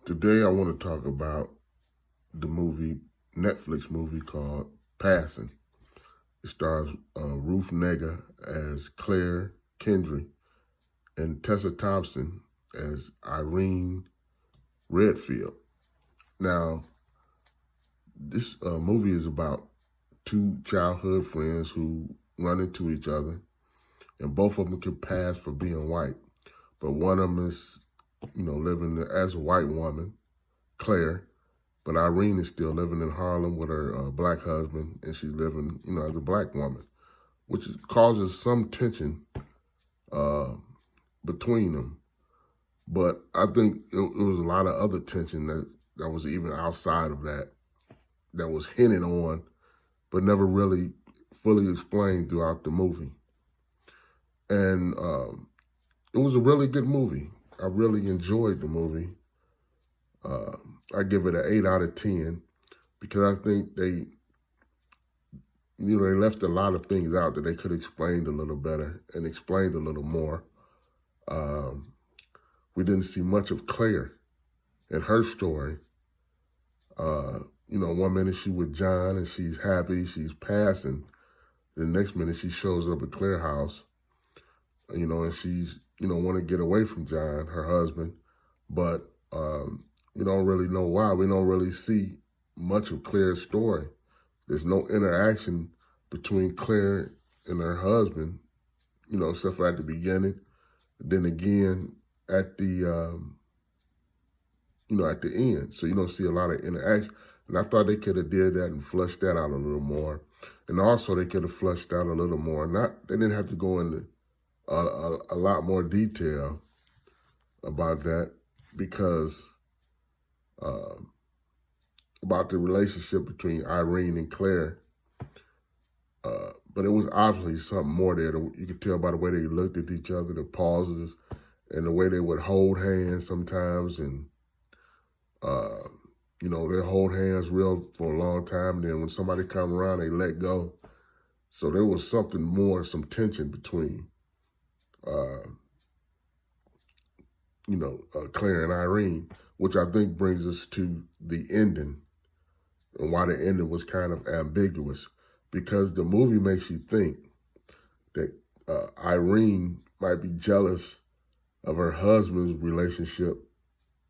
Today I want to talk about the Netflix movie called Passing. It stars Ruth Negga as Claire Kendry and Tessa Thompson as Irene Redfield. Now, this movie is about two childhood friends who run into each other, and both of them can pass for being white. But one of them is, living as a white woman, Claire, but Irene is still living in Harlem with her black husband, and she's living, as a black woman, which causes some tension uh, between them. But I think it was a lot of other tension that was even outside of that was hinted on, but never really fully explained throughout the movie. And it was a really good movie. I really enjoyed the movie. I give it an 8 out of 10 because I think they left a lot of things out that they could have explained a little better and explained a little more. We didn't see much of Claire and her story. One minute she's with John and she's happy, she's passing. The next minute she shows up at Claire's house, and she's, want to get away from John, her husband, but we don't really know why. We don't really see much of Claire's story. There's no interaction between Claire and her husband, except for at the beginning. Then again, at the, at the end. So you don't see a lot of interaction. And I thought they could have did that and flushed that out a little more. And also they could have flushed out a little more. They didn't have to go into a lot more detail about that because about the relationship between Irene and Claire. But it was obviously something more there. You could tell by the way they looked at each other, the pauses, and the way they would hold hands sometimes. And, they hold hands real for a long time. And then when somebody come around, they let go. So there was something more, some tension between, Claire and Irene, which I think brings us to the ending and why the ending was kind of ambiguous. Because the movie makes you think that Irene might be jealous of her husband's relationship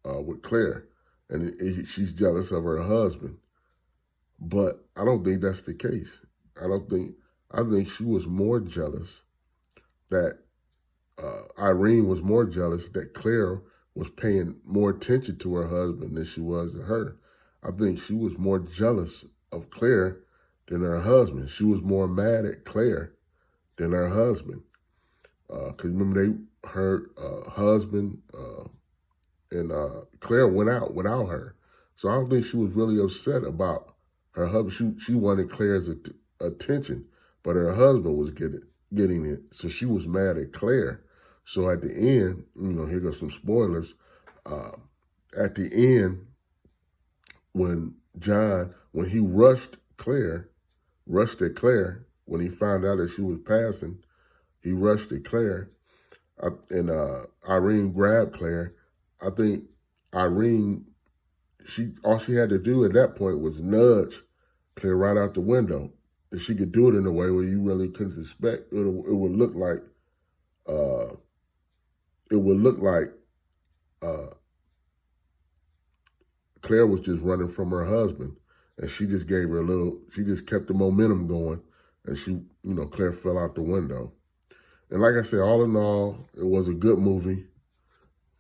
with Claire, and she's jealous of her husband. But I don't think that's the case. I think she was more jealous that Irene was more jealous that Claire was paying more attention to her husband than she was to her. I think she was more jealous of Claire than her husband. She was more mad at Claire than her husband. Because remember, her husband and Claire went out without her. So I don't think she was really upset about her husband. She wanted Claire's attention, but her husband was getting it. So she was mad at Claire. So at the end, here goes some spoilers. At the end, when he rushed at Claire, when he found out that she was passing, he rushed at Claire, and Irene grabbed Claire. I think Irene, all she had to do at that point was nudge Claire right out the window. And she could do it in a way where you really couldn't suspect. It would look like, Claire was just running from her husband, and she just gave her she just kept the momentum going, and Claire fell out the window. And like I said, all in all, it was a good movie,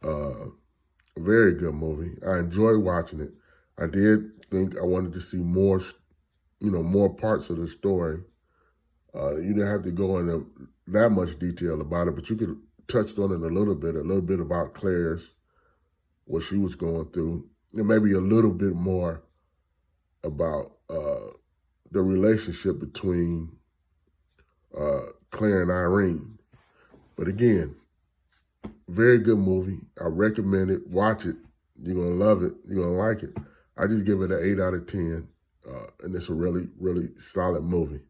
a very good movie. I enjoyed watching it. I did think I wanted to see more, more parts of the story. You didn't have to go into that much detail about it, but you could touch on it a little bit about Claire's, what she was going through, and maybe a little bit more about the relationship between Claire and Irene. But again, very good movie. I recommend it. Watch it. You're going to love it. You're going to like it. I just give it an 8 out of 10. And it's a really, really solid movie.